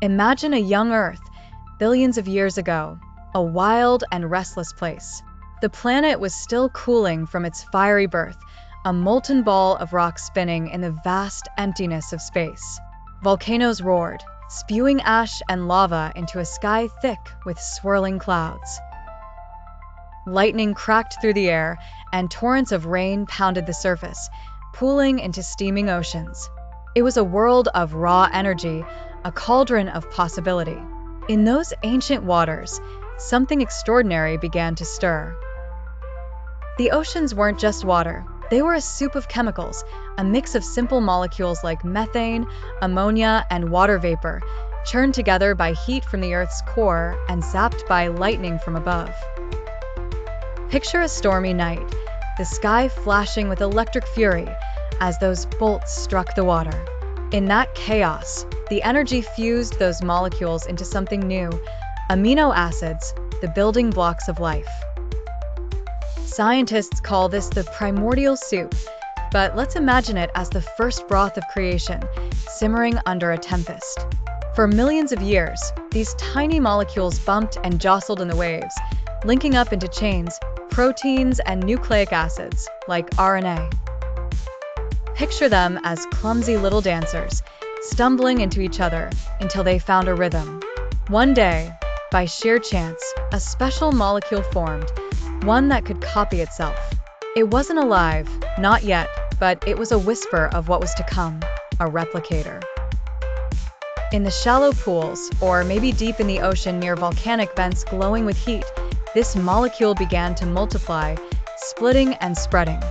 Imagine a young Earth, billions of years ago, a wild and restless place. The planet was still cooling from its fiery birth, a molten ball of rock spinning in the vast emptiness of space. Volcanoes roared, spewing ash and lava into a sky thick with swirling clouds. Lightning cracked through the air, and torrents of rain pounded the surface, pooling into steaming oceans. It was a world of raw energy, a cauldron of possibility. In those ancient waters, something extraordinary began to stir. The oceans weren't just water. They were a soup of chemicals, a mix of simple molecules like methane, ammonia, and water vapor, churned together by heat from the Earth's core and zapped by lightning from above. Picture a stormy night, the sky flashing with electric fury as those bolts struck the water. In that chaos, the energy fused those molecules into something new, amino acids, the building blocks of life. Scientists call this the primordial soup, but let's imagine it as the first broth of creation, simmering under a tempest. For millions of years, these tiny molecules bumped and jostled in the waves, linking up into chains, proteins, and nucleic acids, like RNA. Picture them as clumsy little dancers, stumbling into each other until they found a rhythm. One day, by sheer chance, a special molecule formed, one that could copy itself. It wasn't alive, not yet, but it was a whisper of what was to come, a replicator. In the shallow pools, or maybe deep in the ocean near volcanic vents glowing with heat, this molecule began to multiply, splitting and spreading.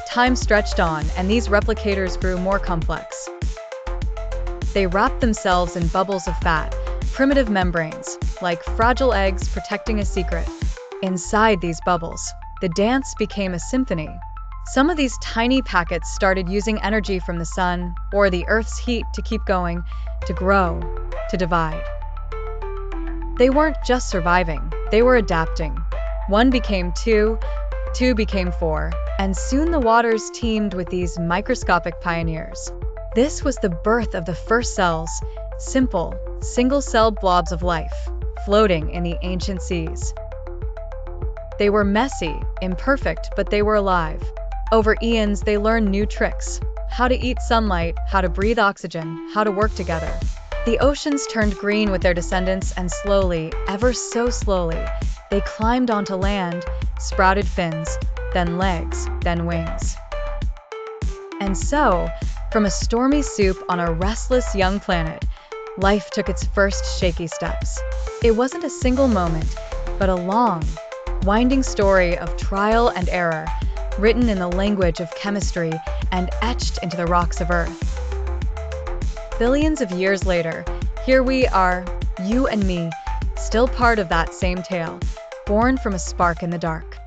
Time stretched on, and these replicators grew more complex. They wrapped themselves in bubbles of fat, primitive membranes, like fragile eggs protecting a secret. Inside these bubbles, the dance became a symphony. Some of these tiny packets started using energy from the sun or the Earth's heat to keep going, to grow, to divide. They weren't just surviving, they were adapting. One became two became four, and soon the waters teemed with these microscopic pioneers. This was the birth of the first cells, simple, single-celled blobs of life, floating in the ancient seas. They were messy, imperfect, but they were alive. Over eons, they learned new tricks: how to eat sunlight, how to breathe oxygen, how to work together. The oceans turned green with their descendants, and slowly, ever so slowly, they climbed onto land, sprouted fins, then legs, then wings. And so, from a stormy soup on a restless young planet, life took its first shaky steps. It wasn't a single moment, but a long, winding story of trial and error, written in the language of chemistry and etched into the rocks of Earth. Billions of years later, here we are, you and me, still part of that same tale, born from a spark in the dark.